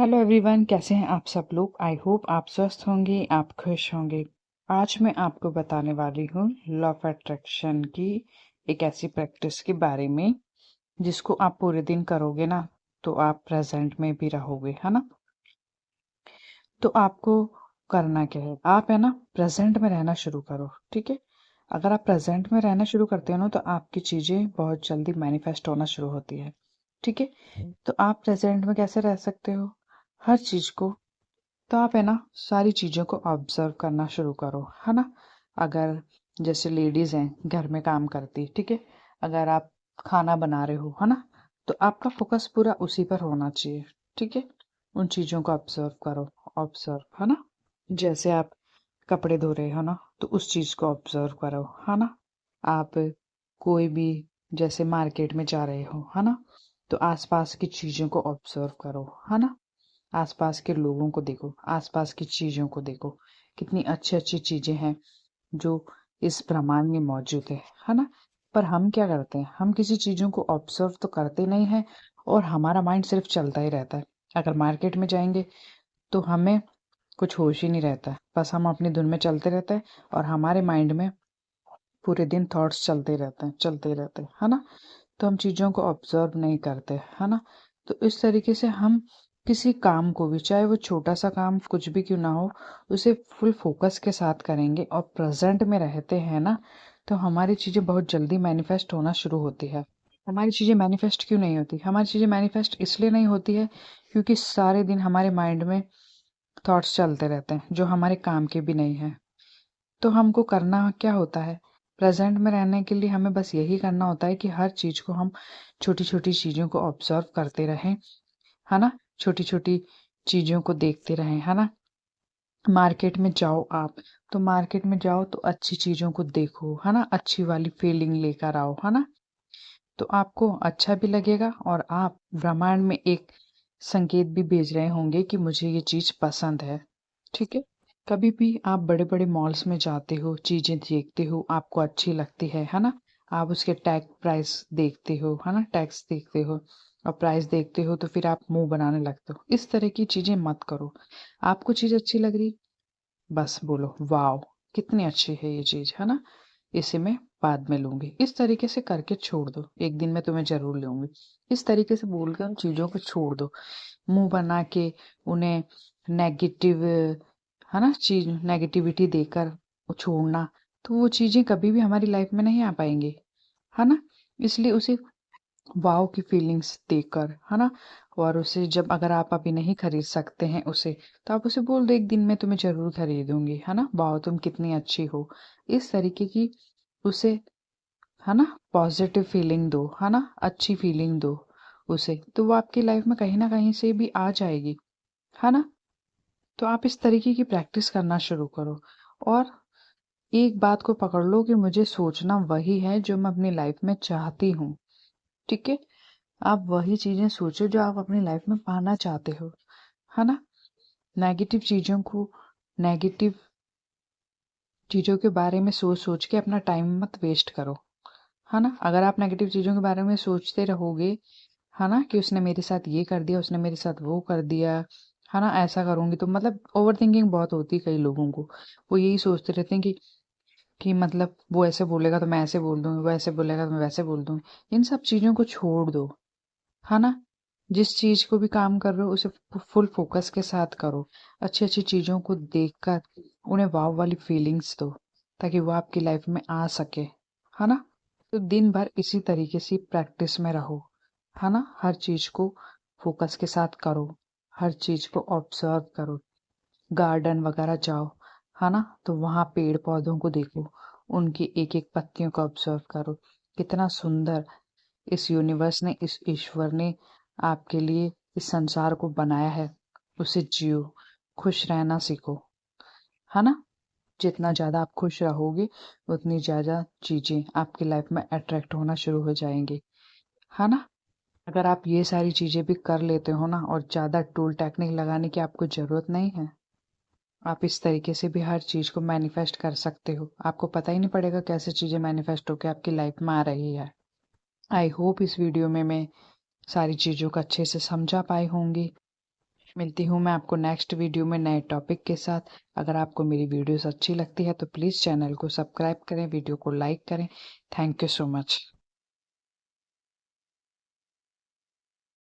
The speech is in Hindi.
हेलो एवरीवन, कैसे हैं आप सब लोग। आई होप आप स्वस्थ होंगे, आप खुश होंगे। आज मैं आपको बताने वाली हूँ लॉ ऑफ अट्रैक्शन की एक ऐसी प्रैक्टिस के बारे में जिसको आप पूरे दिन करोगे ना तो आप प्रेजेंट में भी रहोगे, है ना। तो आपको करना क्या है, आप है ना प्रेजेंट में रहना शुरू करो। ठीक है, अगर आप प्रेजेंट में रहना शुरू करते हो ना तो आपकी चीजें बहुत जल्दी मैनिफेस्ट होना शुरू होती है। ठीक है, तो आप प्रेजेंट में कैसे रह सकते हो, हर चीज को। तो आप है ना सारी चीज़ों को ऑब्जर्व करना शुरू करो, है ना। अगर जैसे लेडीज हैं घर में काम करती, ठीक है, अगर आप खाना बना रहे हो, है ना, तो आपका फोकस पूरा उसी पर होना चाहिए। ठीक है, उन चीज़ों को ऑब्जर्व करो, ऑब्जर्व, है ना। जैसे आप कपड़े धो रहे हो ना तो उस चीज़ को ऑब्जर्व करो, है ना। आप कोई भी जैसे मार्केट में जा रहे हो, है ना, तो आसपास की चीज़ों को ऑब्जर्व करो, है ना। आसपास के लोगों को देखो, आसपास की चीजों को देखो, कितनी अच्छी अच्छी चीजें हैं जो इस ब्रह्मांड में मौजूद है ना। पर हम क्या करते हैं, हम किसी चीजों को ऑब्जर्व तो करते नहीं है और हमारा माइंड सिर्फ चलता ही रहता है। अगर मार्केट में जाएंगे तो हमें कुछ होश ही नहीं रहता है, बस हम अपनी धुन में चलते रहते हैं और हमारे माइंड में पूरे दिन थॉट्स चलते रहते हैं, चलते रहते हैं, है ना। तो हम चीज़ों को ऑब्जर्व नहीं करते, है ना। तो इस तरीके से हम किसी काम को भी, चाहे वो छोटा सा काम कुछ भी क्यों ना हो, उसे फुल फोकस के साथ करेंगे और प्रेजेंट में रहते हैं ना, तो हमारी चीज़ें बहुत जल्दी मैनिफेस्ट होना शुरू होती है। हमारी चीज़ें मैनिफेस्ट क्यों नहीं होती, हमारी चीज़ें मैनिफेस्ट इसलिए नहीं होती है क्योंकि सारे दिन हमारे माइंड में थॉट्स चलते रहते हैं जो हमारे काम के भी नहीं है। तो हमको करना क्या होता है, प्रेजेंट में रहने के लिए हमें बस यही करना होता है कि हर चीज को हम छोटी छोटी चीजों को ऑब्जर्व करते रहें, है ना। छोटी छोटी चीजों को देखते रहें, है ना। मार्केट में जाओ आप, तो मार्केट में जाओ तो अच्छी चीजों को देखो, है ना, अच्छी वाली फीलिंग लेकर आओ, है ना। तो आपको अच्छा भी लगेगा और आप ब्रह्मांड में एक संकेत भी भेज रहे होंगे कि मुझे ये चीज पसंद है। ठीक है, कभी भी आप बड़े बड़े मॉल्स में जाते हो, चीजें देखते हो, आपको अच्छी लगती है ना, आप उसके टैग प्राइस देखते हो, है ना, टैक्स देखते हो और प्राइस देखते हो तो फिर आप मुंह बनाने लगते हो। इस तरह की चीजें मत करो। आपको चीज अच्छी लग रही, बस बोलो वाओ, कितनी अच्छी है ये चीज, है ना, इसे मैं बाद में लूंगी। इस तरीके से करके छोड़ दो, एक दिन मैं तुम्हें जरूर लूंगी। इस तरीके से बोलकर उन चीजों को छोड़ दो, मुंह बना के उन्हें नेगेटिव, है ना, चीज नेगेटिविटी देकर वो छोड़ना, तो वो चीजें कभी भी हमारी लाइफ में नहीं आ पाएंगी, है ना। इसलिए उसे वाव की फीलिंग्स देकर, है ना, और उसे जब अगर आप अभी नहीं खरीद सकते हैं उसे, तो आप उसे बोल दो एक दिन मैं तुम्हें जरूर खरीदूंगी, है ना, वाव तुम कितनी अच्छी हो। इस तरीके की उसे, है ना, पॉजिटिव फीलिंग दो, है ना, अच्छी फीलिंग दो उसे, तो वो आपकी लाइफ में कहीं ना कहीं से भी आ जाएगी, है ना। तो आप इस तरीके की प्रैक्टिस करना शुरू करो और एक बात को पकड़ लो कि मुझे सोचना वही है जो मैं अपनी लाइफ में चाहती हूँ। ठीक है, आप वही चीजें सोचो जो आप अपनी लाइफ में पाना चाहते हो, है ना। नेगेटिव चीजों को, नेगेटिव चीजों के बारे में सोच सोच के अपना टाइम मत वेस्ट करो, है ना। अगर आप नेगेटिव चीजों के बारे में सोचते रहोगे, है ना, कि उसने मेरे साथ ये कर दिया, उसने मेरे साथ वो कर दिया, है ना, ऐसा करूंगी तो मतलब ओवर थिंकिंग बहुत होती है कई लोगों को। वो यही सोचते रहते हैं कि मतलब वो ऐसे बोलेगा तो मैं ऐसे बोल दूंगी, वो ऐसे बोलेगा तो मैं वैसे बोल दूंगी। इन सब चीजों को छोड़ दो, है ना। जिस चीज को भी काम कर रहे हो उसे फुल फोकस के साथ करो, अच्छी अच्छी चीजों को देखकर उन्हें वाव वाली फीलिंग्स दो ताकि वो आपकी लाइफ में आ सके, है ना। तो दिन भर इसी तरीके से प्रैक्टिस में रहो, है ना, हर चीज को फोकस के साथ करो, हर चीज को ऑब्जर्व करो। गार्डन वगैरह जाओ, है ना, तो वहां पेड़ पौधों को देखो, उनकी एक एक पत्तियों को ऑब्जर्व करो, कितना सुंदर इस यूनिवर्स ने, इस ईश्वर ने आपके लिए इस संसार को बनाया है। उसे जियो, खुश रहना सीखो, है ना। जितना ज्यादा आप खुश रहोगे उतनी ज्यादा चीजें आपकी लाइफ में अट्रैक्ट होना शुरू हो जाएंगी, है ना। अगर आप ये सारी चीजें भी कर लेते हो ना और ज्यादा टूल टेक्निक लगाने की आपको जरूरत नहीं है, आप इस तरीके से भी हर चीज को मैनिफेस्ट कर सकते हो। आपको पता ही नहीं पड़ेगा कैसे चीजें मैनिफेस्ट होकर आपकी लाइफ में आ रही है। आई होप इस वीडियो में मैं सारी चीज़ों को अच्छे से समझा पाई होंगी। मिलती हूँ मैं आपको नेक्स्ट वीडियो में नए टॉपिक के साथ। अगर आपको मेरी वीडियोस अच्छी लगती है तो प्लीज़ चैनल को सब्सक्राइब करें, वीडियो को लाइक करें। Thank you so much.